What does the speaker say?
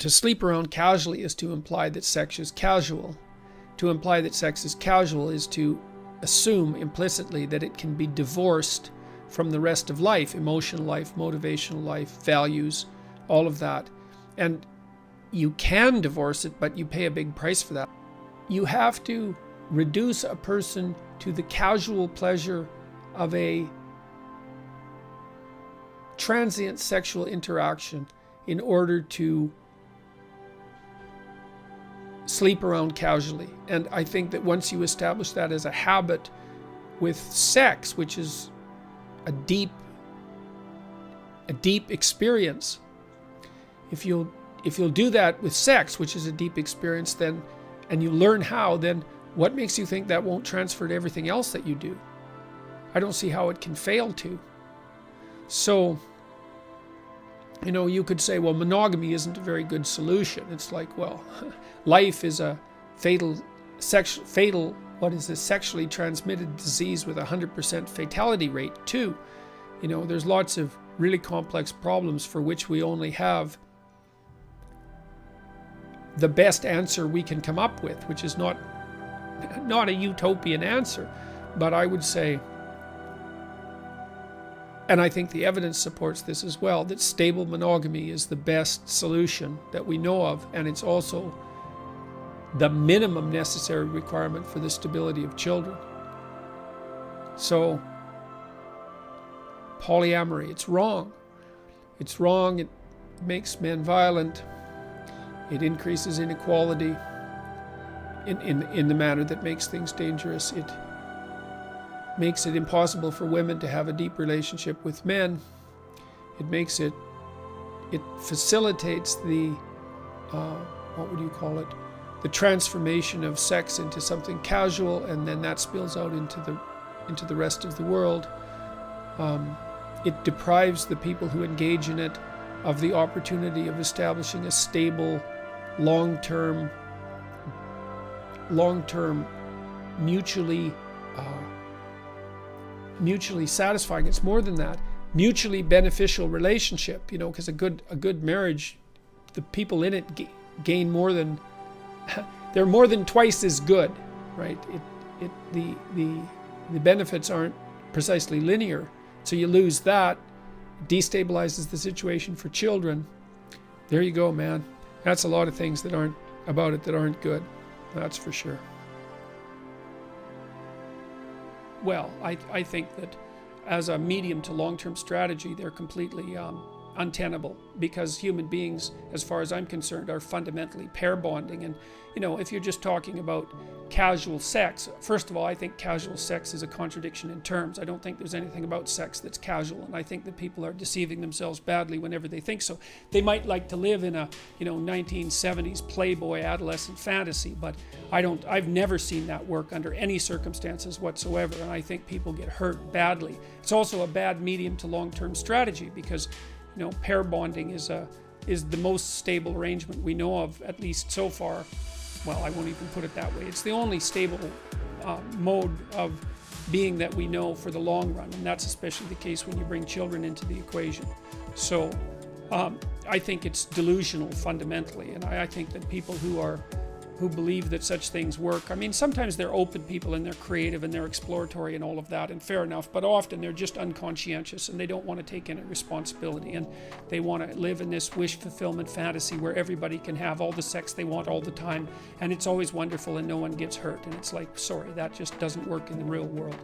To sleep around casually is to imply that sex is casual. To imply that sex is casual is to assume implicitly that it can be divorced from the rest of life, emotional life, motivational life, values, all of that. And you can divorce it, but you pay a big price for that. You have to reduce a person to the casual pleasure of a transient sexual interaction in order to sleep around casually. And I think that once you establish that as a habit with sex, which is a deep experience, if you'll do that with sex, which is a deep experience, then, and you learn how, then what makes you think that won't transfer to everything else that you do? I don't see how it can fail to. So, you could say, well, monogamy isn't a very good solution. It's like, well, life is a sexually transmitted disease with a 100% fatality rate too. There's lots of really complex problems for which we only have the best answer we can come up with, which is not a utopian answer, but I would say, and I think the evidence supports this as well, that stable monogamy is the best solution that we know of, and it's also the minimum necessary requirement for the stability of children. So, polyamory, it's wrong. It's wrong, it makes men violent, it increases inequality in the manner that makes things dangerous. It makes it impossible for women to have a deep relationship with men. It facilitates the, the transformation of sex into something casual, and then that spills out into the rest of the world. It deprives the people who engage in it of the opportunity of establishing a stable, long-term, mutually satisfying. It's more than that. Mutually beneficial relationship. Because a good marriage, the people in it gain more than, they're more than twice as good, right? The benefits aren't precisely linear. So you lose that, destabilizes the situation for children. There you go, man. That's a lot of things that aren't good. That's for sure. Well, I think that as a medium to long-term strategy, they're completely untenable, because human beings, as far as I'm concerned, are fundamentally pair bonding. And if you're just talking about casual sex, first of all, I think casual sex is a contradiction in terms. I don't think there's anything about sex that's casual, and I think that people are deceiving themselves badly whenever they think so. They might like to live in a 1970s Playboy adolescent fantasy, but I've never seen that work under any circumstances whatsoever, and I think people get hurt badly. It's also a bad medium to long-term strategy, because pair bonding is the most stable arrangement we know of, at least so far. Well, I won't even put it that way. It's the only stable mode of being that we know for the long run, and that's especially the case when you bring children into the equation. So I think it's delusional fundamentally, and I think that people who believe that such things work, sometimes they're open people and they're creative and they're exploratory and all of that, and fair enough, but often they're just unconscientious and they don't want to take any responsibility, and they want to live in this wish fulfillment fantasy where everybody can have all the sex they want all the time, and it's always wonderful and no one gets hurt. And it's like, sorry, that just doesn't work in the real world.